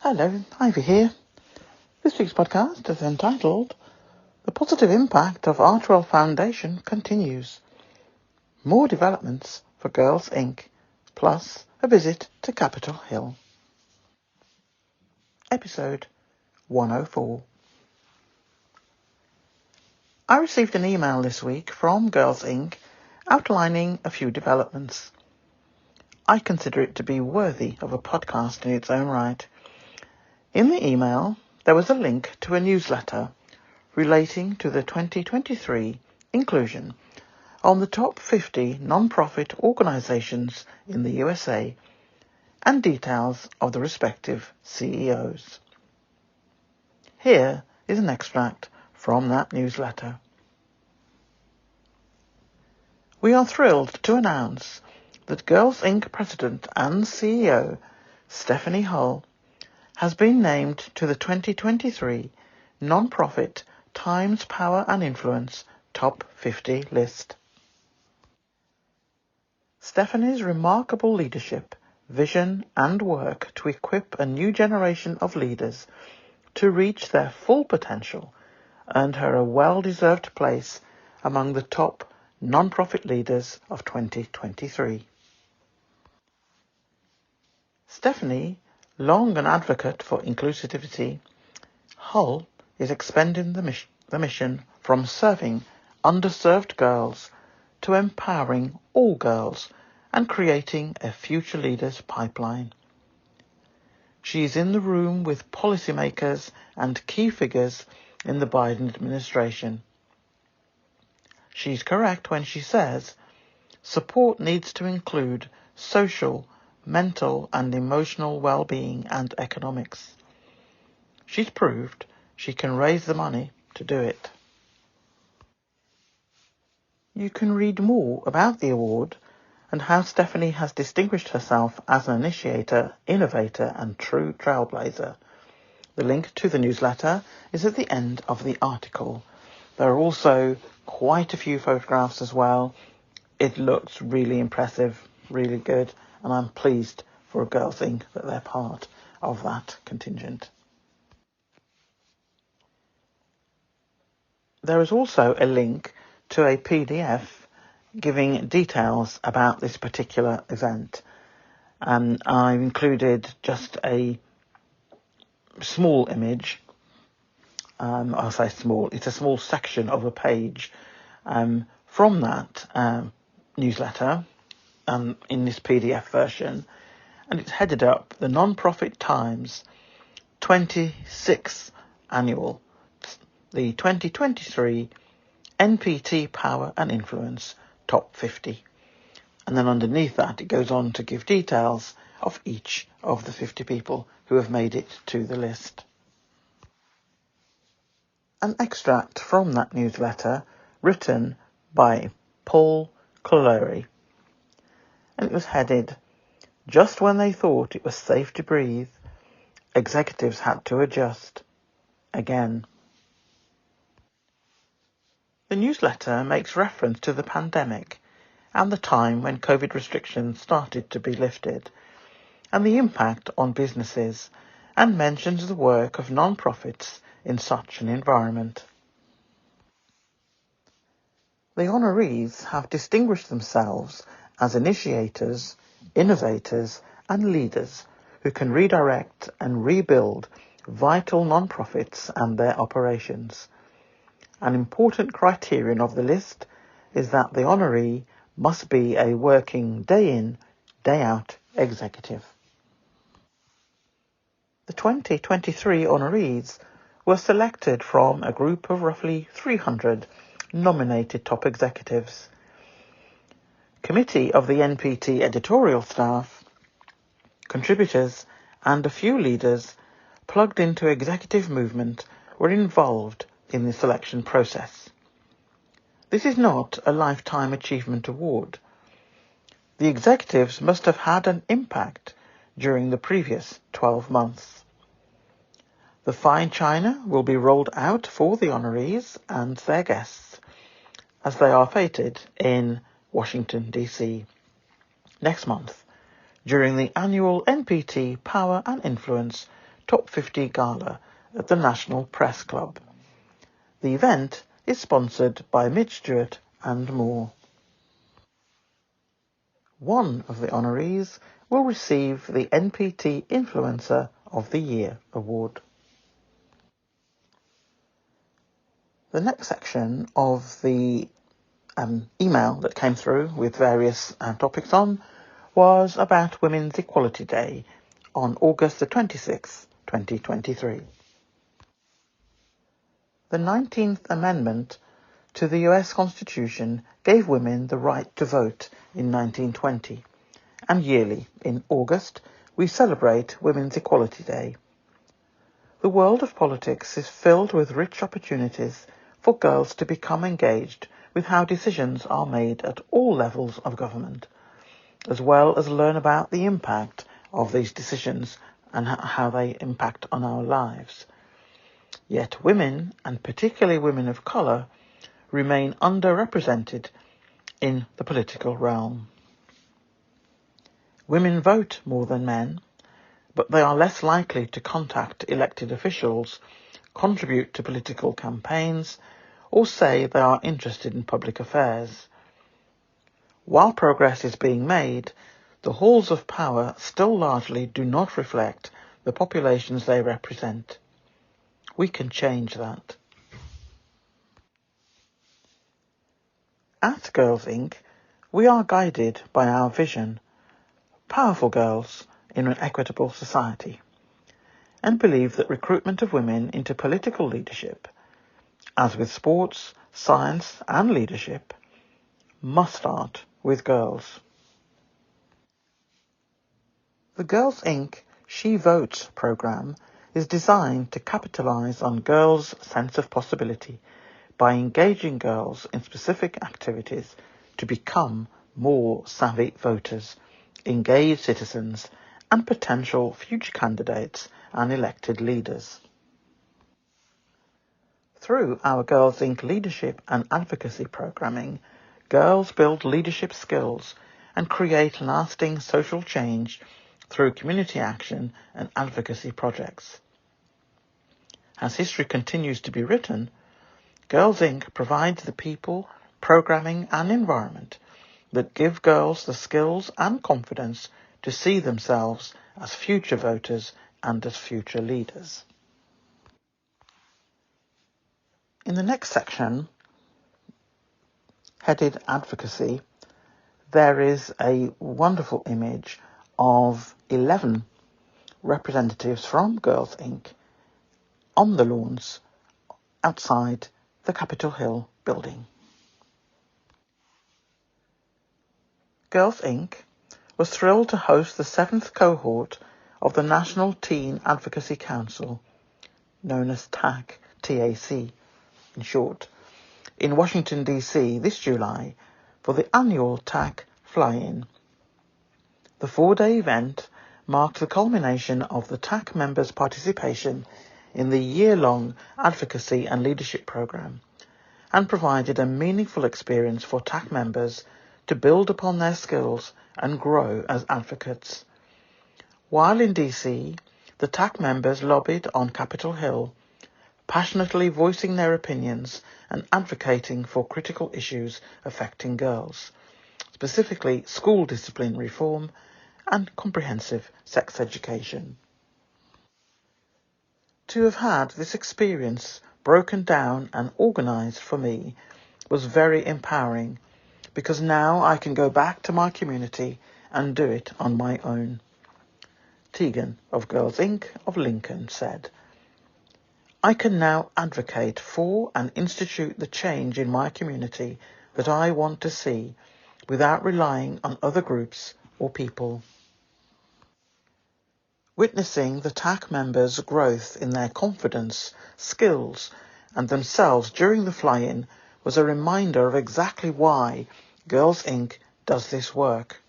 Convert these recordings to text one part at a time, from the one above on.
Hello, Ivy here. This week's podcast is entitled The Positive Impact of Archwell Foundation Continues. More developments for Girls Inc. plus a visit to Capitol Hill. Episode 104. I received an email this week from Girls Inc. outlining a few developments. I consider it to be worthy of a podcast in its own right. In the email, there was a link to a newsletter relating to the 2023 inclusion on the top 50 non-profit organisations in the USA and details of the respective CEOs. Here is an extract from that newsletter. We are thrilled to announce that Girls Inc. President and CEO Stephanie Hull has been named to the 2023 non-profit Times Power and Influence Top 50 list. Stephanie's remarkable leadership, vision and work to equip a new generation of leaders to reach their full potential earned her a well-deserved place among the top non-profit leaders of 2023. Stephanie, long an advocate for inclusivity, Hull is expanding the mission from serving underserved girls to empowering all girls and creating a future leaders pipeline. She is in the room with policymakers and key figures in the Biden administration. She's correct when she says support needs to include social, mental and emotional well-being and economics. She's proved she can raise the money to do it. You can read more about the award and how Stephanie has distinguished herself as an initiator, innovator and true trailblazer. The link to the newsletter is at the end of the article. There are also quite a few photographs as well. It looks really impressive, really good, and I'm pleased for Girls Inc. that they're part of that contingent. There is also a link to a PDF giving details about this particular event. And I've included just a small image. I'll say small. It's a small section of a page from that newsletter in this PDF version. And it's headed up the Non-Profit Times 26th Annual, the 2023 NPT Power and Influence Top 50. And then underneath that, it goes on to give details of each of the 50 people who have made it to the list. An extract from that newsletter written by Paul Collery. And it was headed, "Just when they thought it was safe to breathe, executives had to adjust again." The newsletter makes reference to the pandemic and the time when COVID restrictions started to be lifted and the impact on businesses, and mentions the work of non-profits in such an environment. The honorees have distinguished themselves as initiators, innovators and leaders who can redirect and rebuild vital non-profits and their operations. An important criterion of the list is that the honoree must be a working day-in, day-out executive. The 2023 honorees were selected from a group of roughly 300 nominated top executives. Committee of the NPT editorial staff, contributors and a few leaders plugged into executive movement were involved in the selection process. This is not a Lifetime Achievement Award. The executives must have had an impact during the previous 12 months. The fine china will be rolled out for the honorees and their guests as they are feted in Washington, DC next month during the annual NPT Power and Influence Top 50 Gala at the National Press Club. The event is sponsored by Mitch Stewart and more. One of the honorees will receive the NPT Influencer of the Year award. The next section of the email that came through with various topics on was about Women's Equality Day on August the 26th, 2023. The 19th Amendment to the US Constitution gave women the right to vote in 1920, and yearly, in August, we celebrate Women's Equality Day. The world of politics is filled with rich opportunities for girls to become engaged with how decisions are made at all levels of government, as well as learn about the impact of these decisions and how they impact on our lives. Yet women, and particularly women of colour, remain underrepresented in the political realm. Women vote more than men, but they are less likely to contact elected officials, contribute to political campaigns, or say they are interested in public affairs. While progress is being made, the halls of power still largely do not reflect the populations they represent. We can change that. At Girls Inc., we are guided by our vision, powerful girls in an equitable society, and believe that recruitment of women into political leadership, as with sports, science and leadership, must start with girls. The Girls Inc. She Votes programme is designed to capitalise on girls' sense of possibility by engaging girls in specific activities to become more savvy voters, engaged citizens, and potential future candidates and elected leaders. Through our Girls Inc. leadership and advocacy programming, girls build leadership skills and create lasting social change through community action and advocacy projects. As history continues to be written, Girls Inc. provides the people, programming and environment that give girls the skills and confidence to see themselves as future voters and as future leaders. In the next section, headed Advocacy, there is a wonderful image of 11 representatives from Girls Inc. on the lawns outside the Capitol Hill building. Girls Inc. was thrilled to host the 7th cohort of the National Teen Advocacy Council, known as TAC, TAC in short, in Washington, DC this July for the annual TAC FlyIn. The 4-day event marked the culmination of the TAC members' participation in the year-long advocacy and leadership programme, and provided a meaningful experience for TAC members to build upon their skills and grow as advocates. While in DC, the TAC members lobbied on Capitol Hill, passionately voicing their opinions and advocating for critical issues affecting girls, specifically school discipline reform and comprehensive sex education. To have had this experience broken down and organised for me was very empowering, because now I can go back to my community and do it on my own. Tegan of Girls Inc. of Lincoln said, "I can now advocate for and institute the change in my community that I want to see without relying on other groups or people." Witnessing the TAC members' growth in their confidence, skills and themselves during the fly-in was a reminder of exactly why Girls Inc. does this work.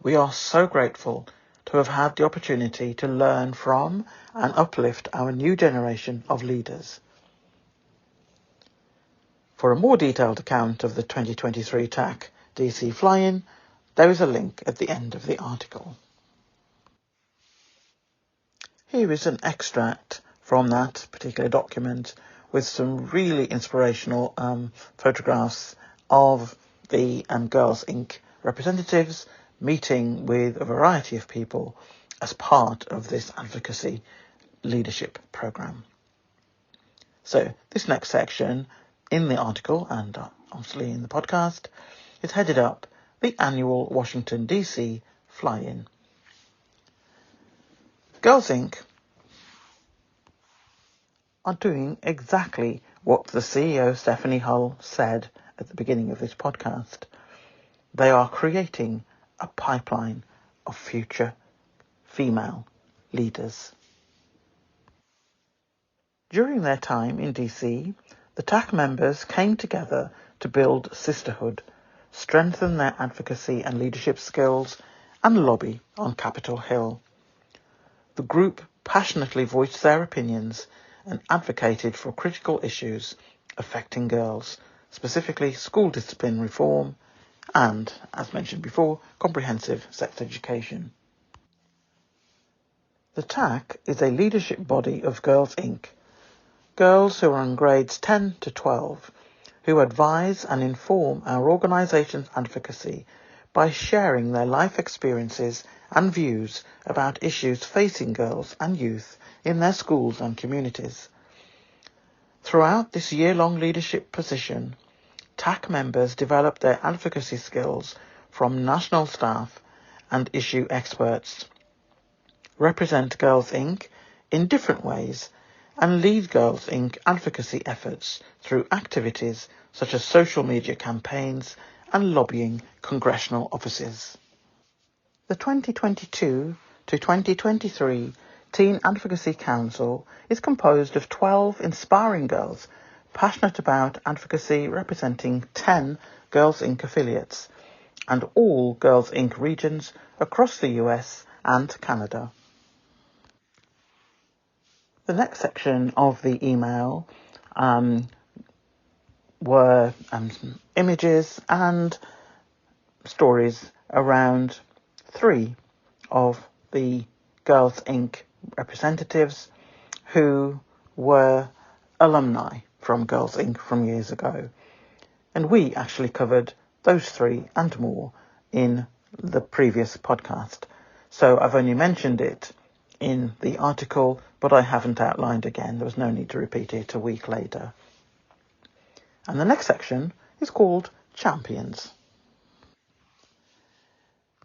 We are so grateful to have had the opportunity to learn from and uplift our new generation of leaders. For a more detailed account of the 2023 TAC DC FlyIn, there is a link at the end of the article. Here is an extract from that particular document with some really inspirational photographs of the Girls Inc. representatives meeting with a variety of people as part of this advocacy leadership programme. So this next section in the article and obviously in the podcast is headed up the annual Washington DC FlyIn. Girls Inc. are doing exactly what the CEO Stephanie Hull said at the beginning of this podcast. They are creating a pipeline of future female leaders. During their time in DC, the TAC members came together to build sisterhood, strengthen their advocacy and leadership skills, and lobby on Capitol Hill. The group passionately voiced their opinions and advocated for critical issues affecting girls, specifically school discipline reform and, as mentioned before, comprehensive sex education. The TAC is a leadership body of Girls Inc., girls who are in grades 10 to 12, who advise and inform our organisation's advocacy by sharing their life experiences and views about issues facing girls and youth in their schools and communities. Throughout this year-long leadership position, TAC members develop their advocacy skills from national staff and issue experts, represent Girls Inc. in different ways, and lead Girls Inc. advocacy efforts through activities such as social media campaigns and lobbying congressional offices. The 2022 to 2023 Teen Advocacy Council is composed of 12 inspiring girls passionate about advocacy representing 10 Girls Inc. affiliates and all Girls Inc. regions across the US and Canada. The next section of the email were images and stories around 3 of the Girls Inc. representatives who were alumni from Girls Inc. from years ago. And we actually covered those 3 and more in the previous podcast. So I've only mentioned it in the article, but I haven't outlined again. There was no need to repeat it a week later. And the next section is called Champions.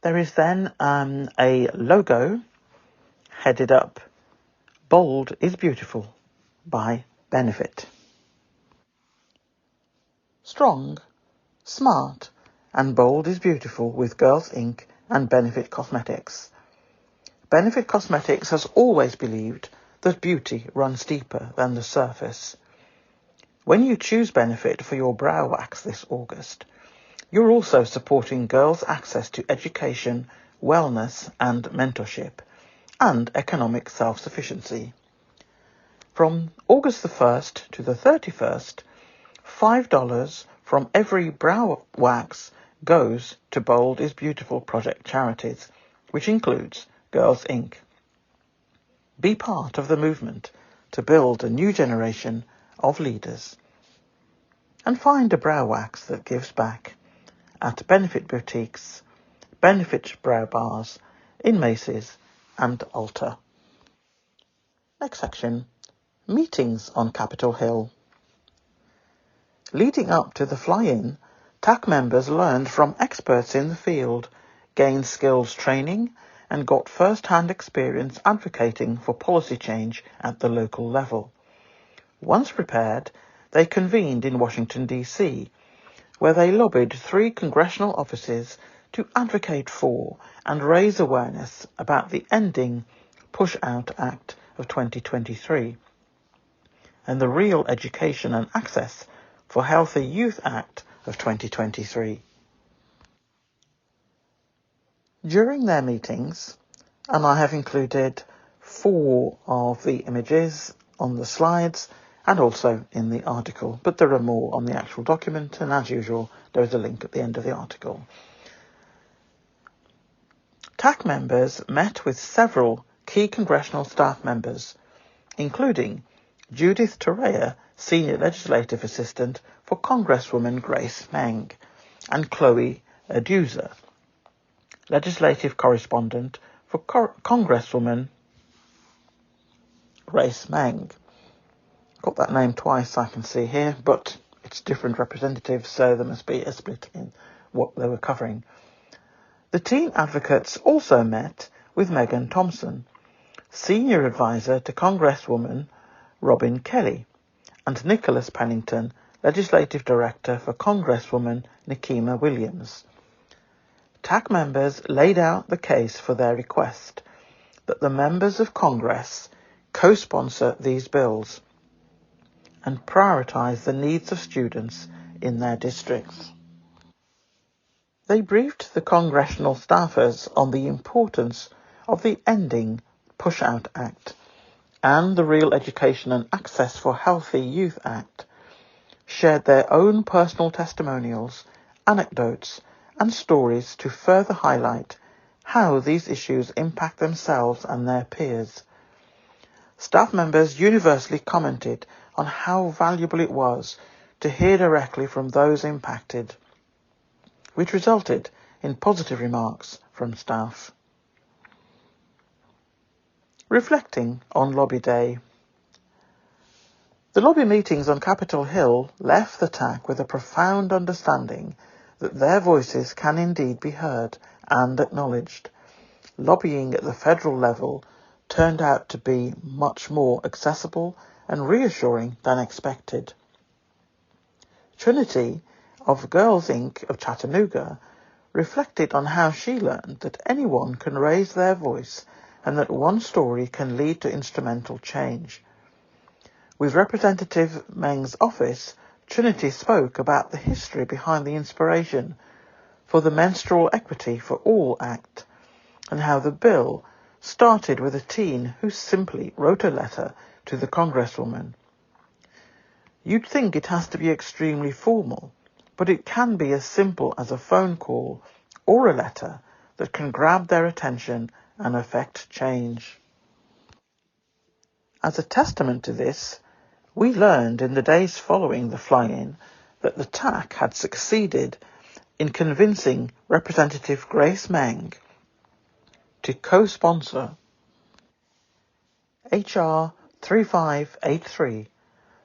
There is then a logo headed up Bold is Beautiful by Benefit. Strong, smart and bold is beautiful with Girls Inc. and Benefit Cosmetics. Benefit Cosmetics has always believed that beauty runs deeper than the surface. When you choose Benefit for your brow wax this August, you're also supporting girls' access to education, wellness and mentorship, and economic self-sufficiency. From August the 1st to the 31st, $5 from every brow wax goes to Bold is Beautiful project charities, which includes Girls Inc. Be part of the movement to build a new generation of leaders. And find a brow wax that gives back at Benefit Boutiques, Benefit Brow Bars, in Macy's and Ulta. Next section, meetings on Capitol Hill. Leading up to the fly-in, TAC members learned from experts in the field, gained skills training, and got first-hand experience advocating for policy change at the local level. Once prepared, they convened in Washington, D.C., where they lobbied 3 congressional offices to advocate for and raise awareness about the Ending Push Out Act of 2023 and the Real Education and Access for Healthy Youth Act of 2023. During their meetings, and I have included 4 of the images on the slides and also in the article, but there are more on the actual document, and as usual, there is a link at the end of the article. TAC members met with several key congressional staff members, including Judith Torreya, Senior Legislative Assistant for Congresswoman Grace Meng, and Chloe Aduza, Legislative Correspondent for Congresswoman Grace Meng. Got that name twice, I can see here, but it's different representatives, so there must be a split in what they were covering. The teen advocates also met with Megan Thompson, Senior Advisor to Congresswoman Robin Kelly, and Nicholas Pennington, Legislative Director for Congresswoman Nikema Williams. TAC members laid out the case for their request that the members of Congress co-sponsor these bills and prioritise the needs of students in their districts. They briefed the congressional staffers on the importance of the Ending Push-Out Act and the Real Education and Access for Healthy Youth Act, shared their own personal testimonials, anecdotes, and stories to further highlight how these issues impact themselves and their peers. Staff members universally commented on how valuable it was to hear directly from those impacted, which resulted in positive remarks from staff. Reflecting on Lobby Day. The lobby meetings on Capitol Hill left the TAC with a profound understanding that their voices can indeed be heard and acknowledged. Lobbying at the federal level turned out to be much more accessible and reassuring than expected. Trinity of Girls Inc. of Chattanooga reflected on how she learned that anyone can raise their voice and that one story can lead to instrumental change. With Representative Meng's office, Trinity spoke about the history behind the inspiration for the Menstrual Equity for All Act and how the bill started with a teen who simply wrote a letter to the Congresswoman. You'd think it has to be extremely formal, but it can be as simple as a phone call or a letter that can grab their attention and affect change. As a testament to this, we learned in the days following the fly-in that the TAC had succeeded in convincing Representative Grace Meng to co-sponsor H.R. 3583,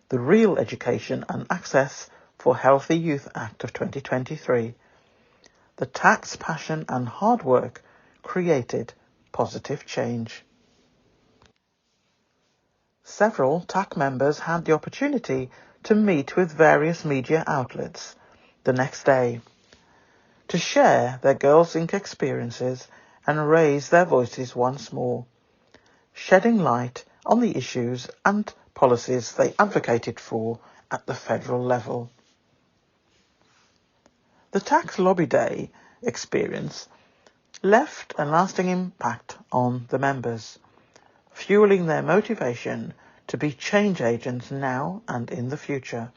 the Real Education and Access for Healthy Youth Act of 2023. The TAC's passion and hard work created positive change. Several TAC members had the opportunity to meet with various media outlets the next day to share their Girls Inc. experiences and raise their voices once more, shedding light on the issues and policies they advocated for at the federal level. The TAC's Lobby Day experience left a lasting impact on the members, fueling their motivation to be change agents now and in the future.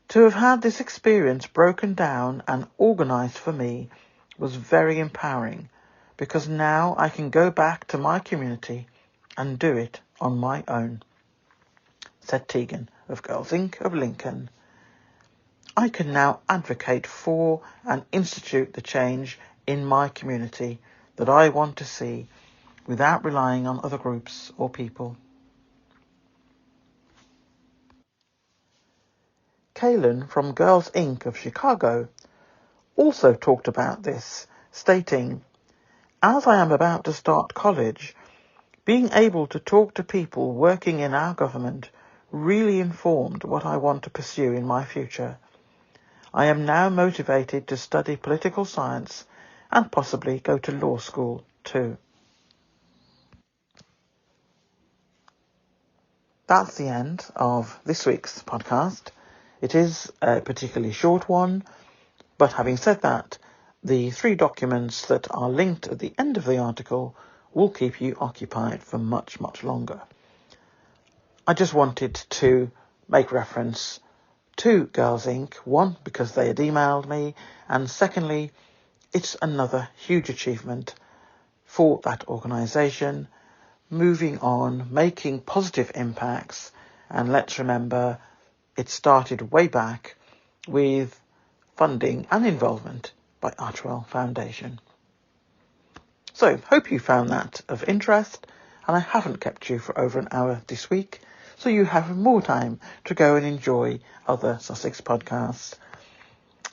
To have had this experience broken down and organised for me was very empowering, because now I can go back to my community and do it on my own, said Tegan of Girls Inc. of Lincoln. I can now advocate for and institute the change in my community that I want to see without relying on other groups or people. Kaylin from Girls Inc. of Chicago also talked about this, stating, "As I am about to start college, being able to talk to people working in our government really informed what I want to pursue in my future. I am now motivated to study political science and possibly go to law school too." That's the end of this week's podcast. It is a particularly short one, but having said that, the 3 documents that are linked at the end of the article will keep you occupied for much, much longer. I just wanted to make reference to Girls Inc. One, because they had emailed me, and secondly, it's another huge achievement for that organisation, moving on, making positive impacts. And let's remember, it started way back with funding and involvement by Archwell Foundation. So, hope you found that of interest, and I haven't kept you for over an hour this week, so you have more time to go and enjoy other Sussex podcasts.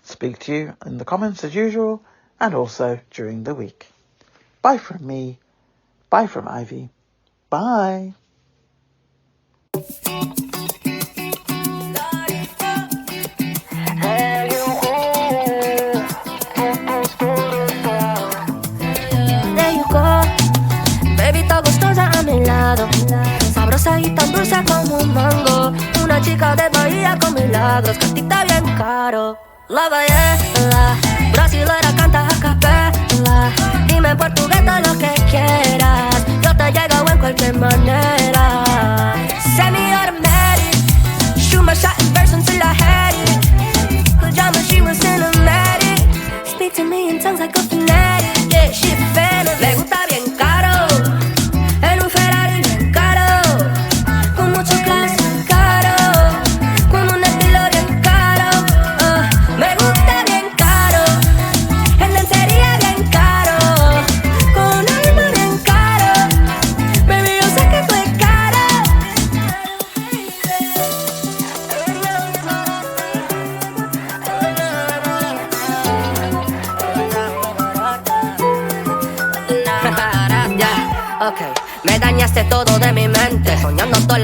Speak to you in the comments as usual, and also during the week. Bye from me. Bye from Ivy. Bye. Sabrosa y tan dulce como un mango. Una chica de Bahía con milagros, cantita bien caro. La ballena, brasilera canta a capela. Dime en portugués todo lo que quieras, yo te llego en cualquier manera. Semi-automatic, shoot my shot in verse until I had it. Cause your machine was cinematic. Speak to me in tongues like a fanatic. Yeah, she a fan of. Le gusta bien caro. En un Ferrari bien caro, con mucho clase caro, con un estilo bien caro. Me gusta bien caro, en lencería bien caro, con un alma bien caro. Baby, yo sé que fue caro. Yeah, okay. Me dañaste todo de mi mente, soñando toda la